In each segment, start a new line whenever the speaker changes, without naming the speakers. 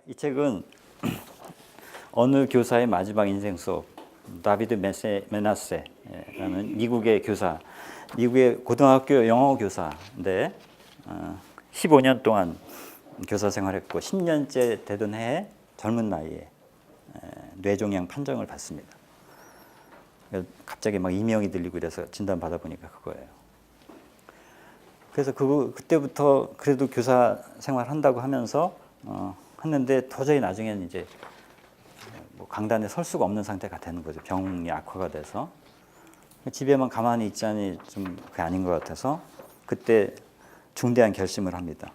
이 책은 어느 교사의 마지막 인생 수업, 다비드 메나세라는 미국의 교사, 미국의 고등학교 영어 교사인데 15년 동안 교사 생활했고 10년째 되던 해에 젊은 나이에 뇌종양 판정을 받습니다. 갑자기 막 이명이 들리고 이래서 진단 받아보니까 그거예요. 그래서 그때부터 그래도 교사 생활 한다고 하면서 했는데 도저히 나중에는 이제 뭐 강단에 설 수가 없는 상태가 되는 거죠. 병이 악화가 돼서 집에만 가만히 있자니 좀 그게 아닌 것 같아서 그때 중대한 결심을 합니다.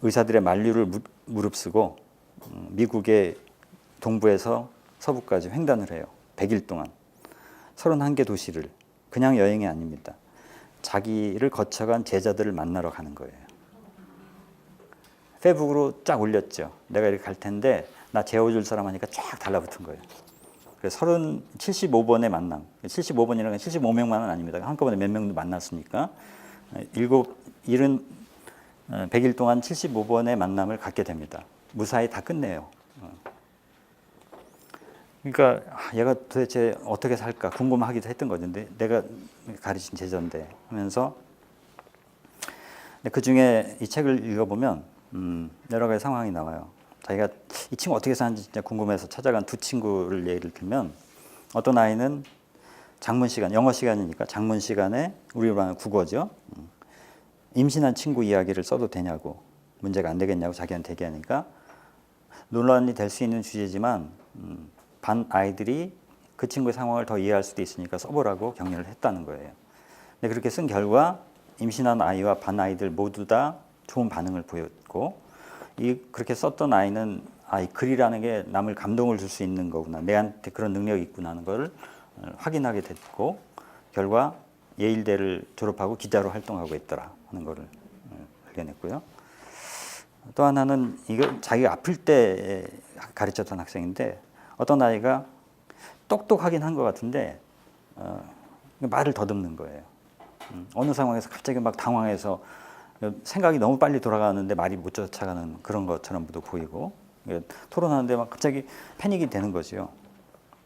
의사들의 만류를 무릅쓰고 미국의 동부에서 서부까지 횡단을 해요. 100일 동안 31개 도시를. 그냥 여행이 아닙니다. 자기를 거쳐간 제자들을 만나러 가는 거예요. 페북으로 쫙 올렸죠. 내가 이렇게 갈 텐데 나 재워줄 사람 하니까 쫙 달라붙은 거예요. 그래서 75번의 만남. 75번이라는 건 75명만은 아닙니다. 한꺼번에 몇 명도 만났으니까 100일 동안 75번의 만남을 갖게 됩니다. 무사히 다 끝내요. 그러니까 얘가 도대체 어떻게 살까 궁금하기도 했던 거죠. 근데 내가 가르친 제자인데 하면서 그 중에 이 책을 읽어보면 여러 가지 상황이 나와요. 자기가 이 친구 어떻게 사는지 진짜 궁금해서 찾아간 두 친구를 예를 들면 어떤 아이는 장문 시간, 영어 시간이니까 장문 시간에 우리로 하는 국어죠. 임신한 친구 이야기를 써도 되냐고 문제가 안 되겠냐고 자기한테 얘기하니까 논란이 될 수 있는 주제지만 반 아이들이 그 친구의 상황을 더 이해할 수도 있으니까 써보라고 격려를 했다는 거예요. 근데 그렇게 쓴 결과 임신한 아이와 반 아이들 모두 다 좋은 반응을 보였고 그렇게 썼던 아이는 이 글이라는 게 남을 감동을 줄 수 있는 거구나. 내한테 그런 능력이 있구나 하는 걸 확인하게 됐고 결과 예일대를 졸업하고 기자로 활동하고 있더라 하는 거를 발견했고요. 또 하나는 이거 자기가 아플 때 가르쳤던 학생인데 어떤 아이가 똑똑하긴 한 것 같은데 말을 더듬는 거예요. 어느 상황에서 갑자기 막 당황해서 생각이 너무 빨리 돌아가는데 말이 못 쫓아가는 그런 것처럼도 보이고 토론하는데 막 갑자기 패닉이 되는 거죠.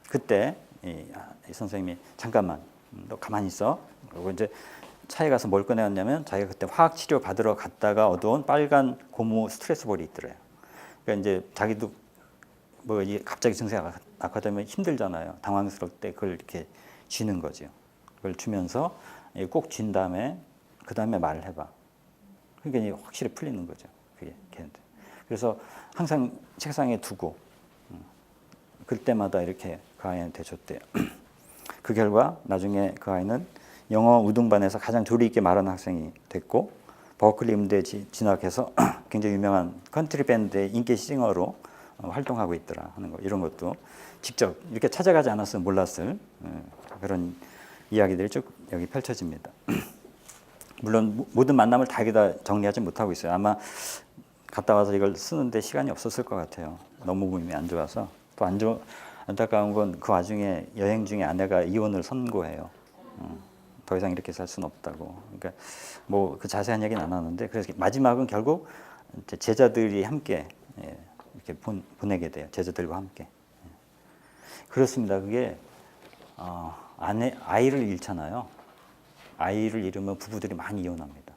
그때 이 선생님이 잠깐만 너 가만히 있어. 그리고 이제 차에 가서 뭘 꺼내왔냐면 자기가 그때 화학 치료 받으러 갔다가 얻어온 빨간 고무 스트레스 볼이 있더래요. 그러니까 이제 자기도 뭐 갑자기 증세가 악화되면 힘들잖아요. 당황스러울 때 그걸 이렇게 쥐는 거죠. 그걸 주면서 꼭 쥔 다음에 그 다음에 말을 해봐. 그러니까 확실히 풀리는 거죠. 그게 걔한테. 그래서 항상 책상에 두고 그때마다 이렇게 그 아이한테 줬대요. 그 결과 나중에 그 아이는 영어 우등반에서 가장 조리 있게 말하는 학생이 됐고 버클리 음대에 진학해서 굉장히 유명한 컨트리 밴드의 인기 싱어로 활동하고 있더라 하는 거. 이런 것도 직접 이렇게 찾아가지 않았으면 몰랐을 그런 이야기들이 쭉 여기 펼쳐집니다. 물론 모든 만남을 다 여기다 정리하지 못하고 있어요. 아마 갔다 와서 이걸 쓰는데 시간이 없었을 것 같아요. 너무 몸이 안 좋아서. 또 안타까운 건 그 와중에 여행 중에 아내가 이혼을 선고해요. 더 이상 이렇게 살 수는 없다고. 그러니까 뭐 그 자세한 얘기는 안 하는데 그래서 마지막은 결국 이제 제자들이 함께 이렇게 보내게 돼요. 제자들과 함께. 그렇습니다. 그게 아이를 잃잖아요. 아이를 잃으면 부부들이 많이 이혼합니다.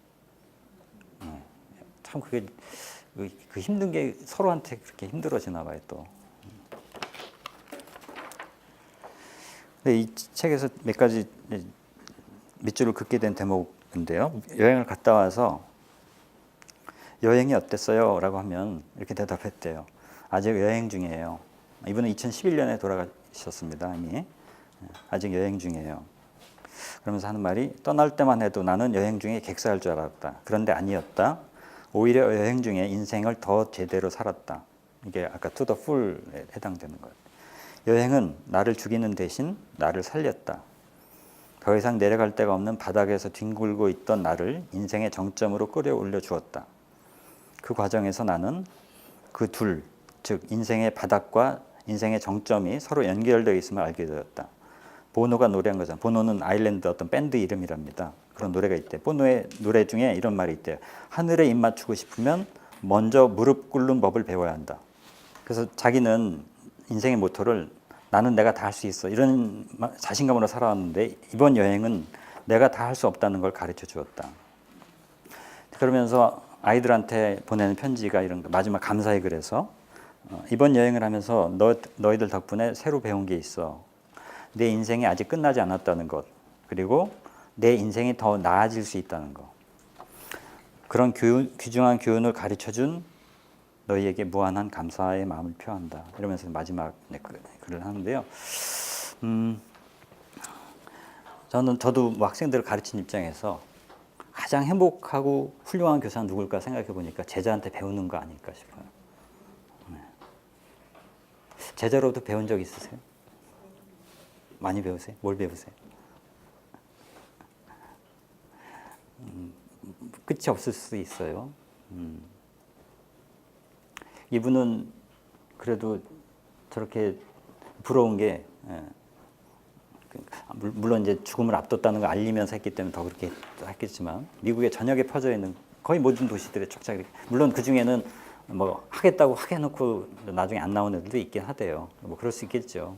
참 그게 그 힘든 게 서로한테 그렇게 힘들어지나 봐요 또. 근데 이 책에서 몇 가지 밑줄을 긋게 된 대목인데요. 여행을 갔다 와서 여행이 어땠어요? 라고 하면 이렇게 대답했대요. 아직 여행 중이에요. 이분은 2011년에 돌아가셨습니다. 이미. 아직 여행 중이에요. 그러면서 하는 말이 떠날 때만 해도 나는 여행 중에 객사할 줄 알았다. 그런데 아니었다. 오히려 여행 중에 인생을 더 제대로 살았다. 이게 아까 to the full에 해당되는 거예요. 여행은 나를 죽이는 대신 나를 살렸다. 더 이상 내려갈 데가 없는 바닥에서 뒹굴고 있던 나를 인생의 정점으로 끌어올려 주었다. 그 과정에서 나는 그 둘, 즉 인생의 바닥과 인생의 정점이 서로 연결되어 있음을 알게 되었다. 보노가 노래한 거잖아요. 보노는 아일랜드 어떤 밴드 이름이랍니다. 그런 노래가 있대. 보노의 노래 중에 이런 말이 있대요. 하늘에 입 맞추고 싶으면 먼저 무릎 꿇는 법을 배워야 한다. 그래서 자기는 인생의 모토를 나는 내가 다 할 수 있어 이런 자신감으로 살아왔는데 이번 여행은 내가 다 할 수 없다는 걸 가르쳐 주었다. 그러면서 아이들한테 보내는 편지가 이런 거, 마지막 감사의 글에서 이번 여행을 하면서 너희들 덕분에 새로 배운 게 있어. 내 인생이 아직 끝나지 않았다는 것, 그리고 내 인생이 더 나아질 수 있다는 것. 그런 귀중한 교훈을 가르쳐준 너희에게 무한한 감사의 마음을 표한다. 이러면서 마지막 글을 하는데요. 저도 뭐 학생들을 가르친 입장에서 가장 행복하고 훌륭한 교사는 누굴까 생각해 보니까 제자한테 배우는 거 아닐까 싶어요. 네. 제자로도 배운 적 있으세요? 많이 배우세요? 뭘 배우세요? 끝이 없을 수 있어요. 이분은 그래도 저렇게 부러운 게, 물론 이제 죽음을 앞뒀다는 걸 알리면서 했기 때문에 더 그렇게 했겠지만, 미국의 전역에 퍼져 있는 거의 모든 도시들에 쫙쫙, 물론 그 중에는 뭐 하겠다고 하게 해놓고 나중에 안 나오는 애들도 있긴 하대요. 뭐 그럴 수 있겠죠.